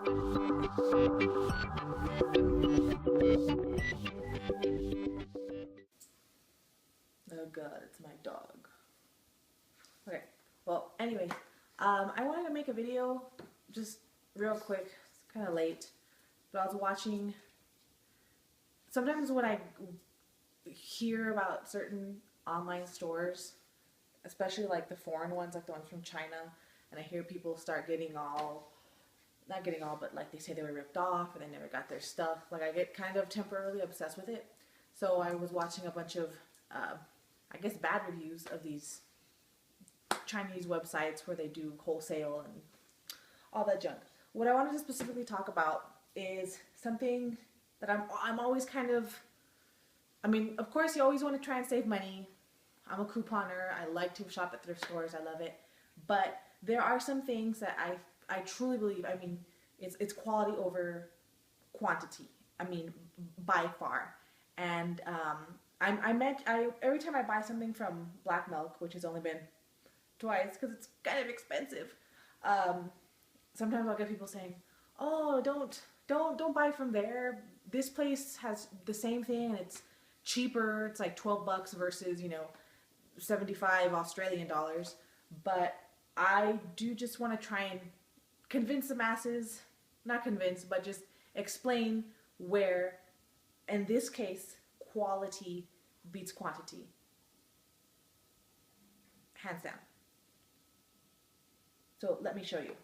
Oh god, it's my dog. Okay, well, anyway, I wanted to make a video just real quick. It's kind of late, but I was watching. Sometimes when I hear about certain online stores, especially like the foreign ones, like the ones from China, and I hear people start getting all, not getting all, but like they say they were ripped off or they never got their stuff, like I get kind of temporarily obsessed with it. So I was watching a bunch of, I guess, bad reviews of these Chinese websites where they do wholesale and all that junk. What I wanted to specifically talk about is something that I'm always kind of, I mean, of course you always want to try and save money. I'm a couponer. I like to shop at thrift stores. I love it. But there are some things that I truly believe, I mean, it's quality over quantity. I mean, by far. And every time I buy something from Black Milk, which has only been twice because it's kind of expensive, sometimes I'll get people saying, "Oh, don't buy from there. This place has the same thing and it's cheaper. It's like $12 versus, 75 Australian dollars." But I do just want to try and convince the masses, not convince, but just explain where, in this case, quality beats quantity. Hands down. So let me show you.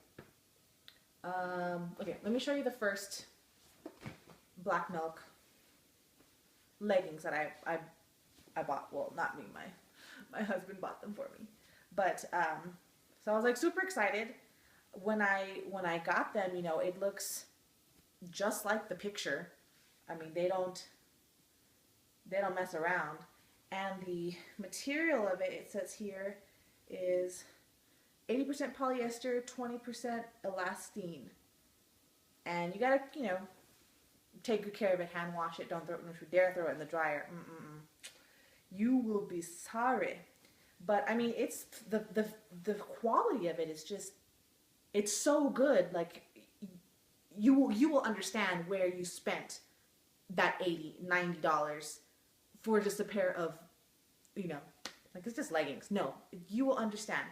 Okay, let me show you the first Black Milk leggings that I bought. Well, not me, my husband bought them for me. But so I was like super excited when I got them. It looks just like the picture. I mean, they don't mess around. And the material of it, it says here, is 80% polyester, 20% elastane. And you gotta, take good care of it, hand wash it, don't you dare throw it in the dryer. You will be sorry. But I mean, it's the quality of it is just, it's so good. Like you will understand where you spent that $80-$90 for just a pair of, like it's just leggings. No, you will understand.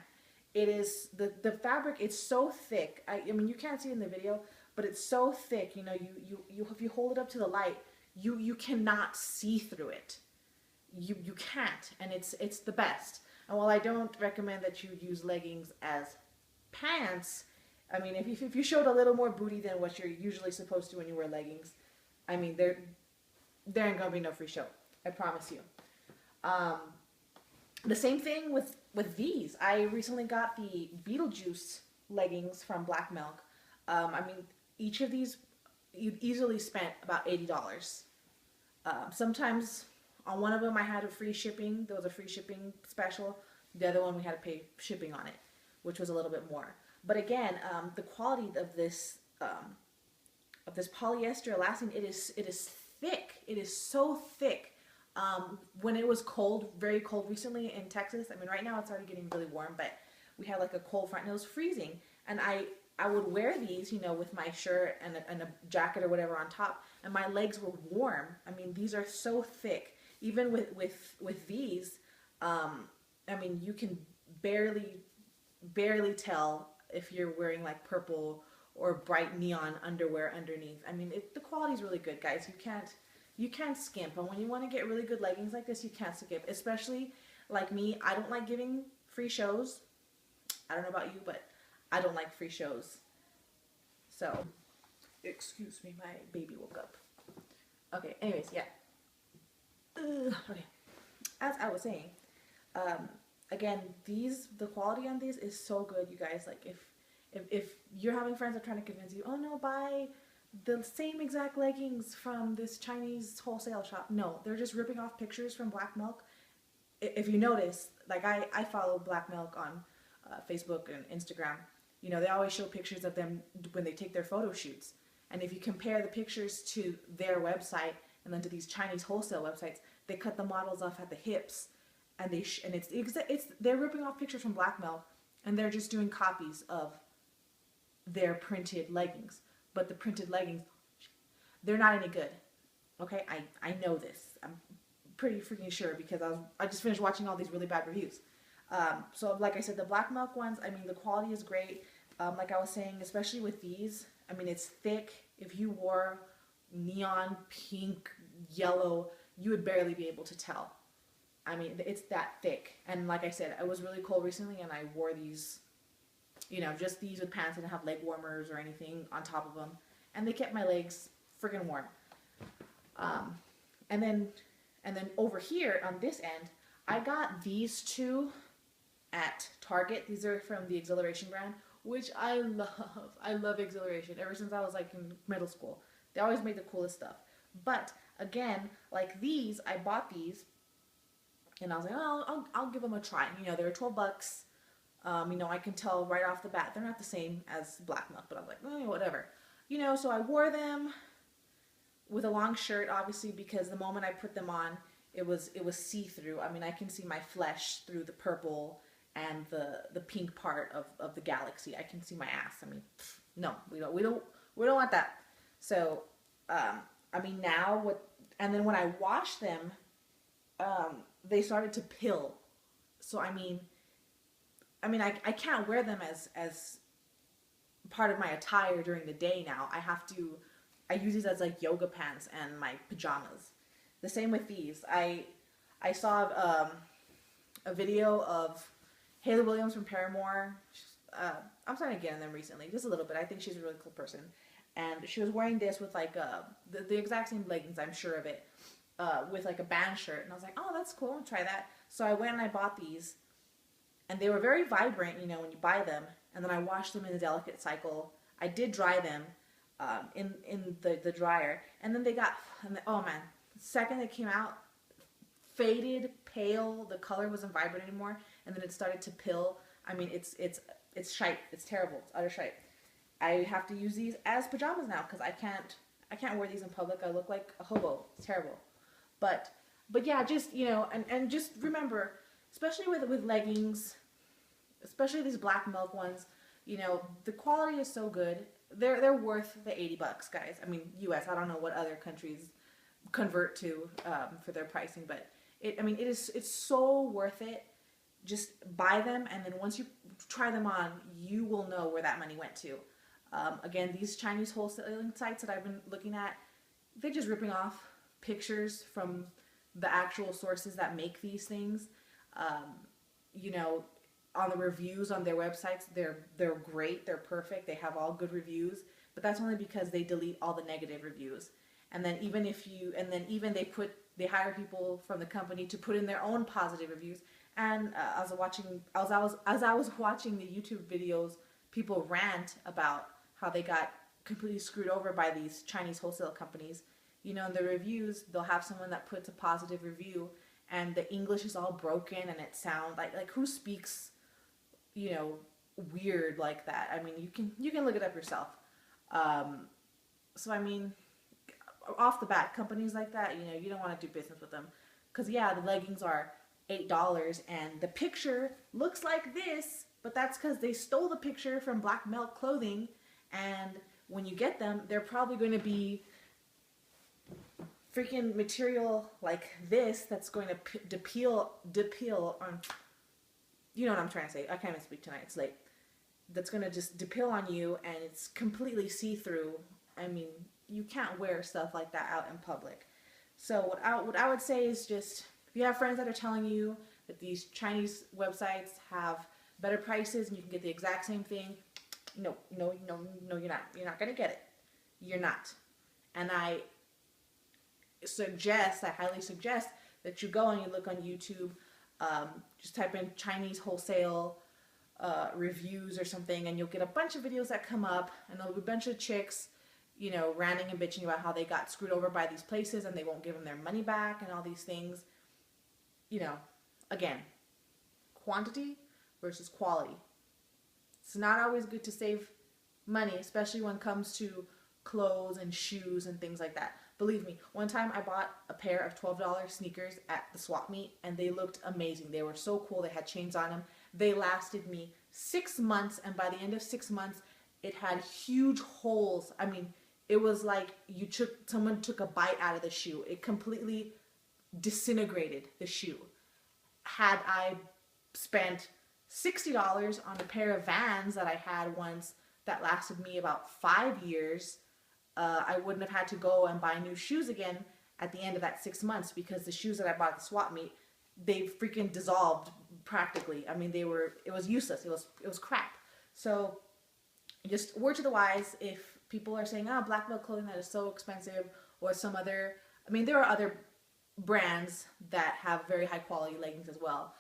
It is the fabric. It's so thick. I mean, you can't see it in the video, but it's so thick. You if you hold it up to the light, you cannot see through it. You can't, and it's the best. And while I don't recommend that you use leggings as pants, I mean, if you showed a little more booty than what you're usually supposed to when you wear leggings, I mean, there ain't gonna be no free show. I promise you. The same thing with these. I recently got the Beetlejuice leggings from Black Milk. I mean, each of these, you'd easily spent about $80. Sometimes on one of them I had a free shipping. There was a free shipping special. The other one we had to pay shipping on it, which was a little bit more. But again, the quality of this polyester elastane, it is thick. It is so thick. When it was cold, very cold recently in Texas, I mean, right now it's already getting really warm, but we had like a cold front and it was freezing. And I would wear these, with my shirt and a jacket or whatever on top, and my legs were warm. I mean, these are so thick. Even with these, I mean, you can barely tell if you're wearing like purple or bright neon underwear underneath. I mean, the quality is really good, guys. You can't skimp. And when you want to get really good leggings like this, you can't skimp. Especially like me, I don't like giving free shows. I don't know about you, but I don't like free shows. So, excuse me, my baby woke up. Okay, anyways, yeah. Okay, as I was saying, again, the quality on these is so good, you guys. Like if you're having friends that are trying to convince you, oh no, buy the same exact leggings from this Chinese wholesale shop. No, they're just ripping off pictures from Black Milk. If you notice, like I follow Black Milk on Facebook and Instagram. They always show pictures of them when they take their photo shoots. And if you compare the pictures to their website and then to these Chinese wholesale websites, they cut the models off at the hips, and they're ripping off pictures from Black Milk, and they're just doing copies of their printed leggings. but the printed leggings, they're not any good. Okay, I know this. I'm pretty freaking sure because I just finished watching all these really bad reviews. So like I said, the black milk ones, I mean, the quality is great. Like I was saying, especially with these, I mean, it's thick. If you wore neon pink, yellow, you would barely be able to tell. I mean, it's that thick. And like I said, it was really cold recently and I wore these, you know, just these with pants. I didn't have leg warmers or anything on top of them. And they kept my legs friggin' warm. And then over here on this end, I got these two at Target. These are from the Exhilaration brand, which I love. I love Exhilaration ever since I was like in middle school. They always made the coolest stuff. But again, like these, I bought these and I was like, oh, I'll give them a try. You know, they were $12. You know, I can tell right off the bat they're not the same as black milk, but I was like, oh, whatever. You know, so I wore them with a long shirt, obviously, because the moment I put them on, it was see-through. I mean, I can see my flesh through the purple and the pink part of the galaxy. I can see my ass. I mean, no, we don't want that. So, I mean, now what? And then when I washed them, they started to pill. So I mean, I can't wear them as part of my attire during the day now. I use these as like yoga pants and my pajamas. The same with these. I saw a video of Haley Williams from Paramore. I'm starting to get in them recently, just a little bit. I think she's a really cool person. And she was wearing this with like the exact same leggings, I'm sure of it, with like a band shirt. And I was like, oh, that's cool. I'll try that. So I went and I bought these. And they were very vibrant, you know, when you buy them. And then I washed them in the delicate cycle. I did dry them in the dryer. And then they got, oh man, the second they came out, faded, pale. The color wasn't vibrant anymore. And then it started to pill. I mean, it's shite. It's terrible. It's utter shite. I have to use these as pajamas now because I can't wear these in public. I look like a hobo. It's terrible. But yeah, just, you know, and just remember, especially with leggings, especially these black milk ones, you know, the quality is so good. They're worth the $80, guys. I mean, US. I don't know what other countries convert to for their pricing, but it's so worth it. Just buy them, and then once you try them on, you will know where that money went to. Again, these Chinese wholesaling sites that I've been looking at, they're just ripping off pictures from the actual sources that make these things. You know, on the reviews on their websites, they're great, they're perfect, they have all good reviews, but that's only because they delete all the negative reviews. And then even they hire people from the company to put in their own positive reviews. And as I was watching the YouTube videos, people rant about how they got completely screwed over by these Chinese wholesale companies. You know, in the reviews, they'll have someone that puts a positive review, and the English is all broken, and it sounds like who speaks, you know, weird like that. I mean, you can look it up yourself. So I mean, off the bat, companies like that, you know, you don't want to do business with them, because yeah, the leggings are $8, and the picture looks like this, but that's because they stole the picture from Black Milk Clothing, and when you get them, they're probably going to be freaking material like this that's going to depeel on, you know what I'm trying to say. I can't even speak tonight. It's late. That's going to just depeel on you, and it's completely see-through. I mean, you can't wear stuff like that out in public. So what I would say is just, if you have friends that are telling you that these Chinese websites have better prices and you can get the exact same thing, no, you're not. You're not going to get it. You're not. And I highly suggest that you go and you look on YouTube, just type in Chinese wholesale reviews or something, and you'll get a bunch of videos that come up, and there'll be a bunch of chicks, you know, ranting and bitching about how they got screwed over by these places and they won't give them their money back and all these things. You know, again, quantity versus quality. It's not always good to save money, especially when it comes to clothes and shoes and things like that. Believe me, one time I bought a pair of $12 sneakers at the swap meet, and they looked amazing. They were so cool. They had chains on them. They lasted me 6 months, and by the end of 6 months, It had huge holes. I mean, it was like someone took a bite out of the shoe. It completely disintegrated the shoe. Had I spent $60 on a pair of Vans that I had once that lasted me about 5 years, I wouldn't have had to go and buy new shoes again at the end of that 6 months, because the shoes that I bought at the swap meet, they freaking dissolved practically. I mean, it was useless. It was crap. So just word to the wise, if people are saying, oh, black belt clothing that is so expensive, or some other, I mean, there are other brands that have very high quality leggings as well.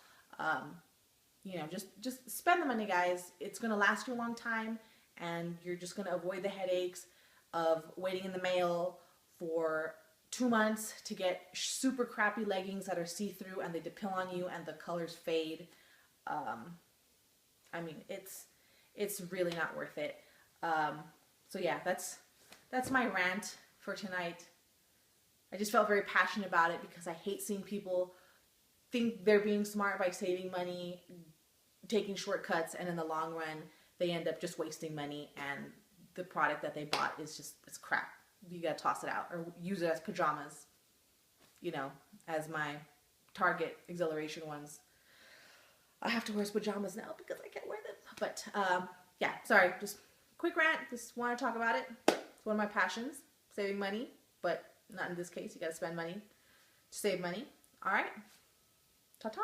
You know, just spend the money, guys. It's going to last you a long time, and you're just going to avoid the headaches of waiting in the mail for 2 months to get super crappy leggings that are see-through and they depill on you and the colors fade. I mean, it's really not worth it. So yeah, that's my rant for tonight. I just felt very passionate about it because I hate seeing people think they're being smart by saving money, taking shortcuts, and in the long run, they end up just wasting money, and the product that they bought it's crap. You gotta toss it out or use it as pajamas, you know, as my Target exhilaration ones. I have to wear pajamas now because I can't wear them. But yeah, sorry, just quick rant. Just want to talk about it. It's one of my passions, saving money, but not in this case. You gotta spend money to save money. All right, ta-ta.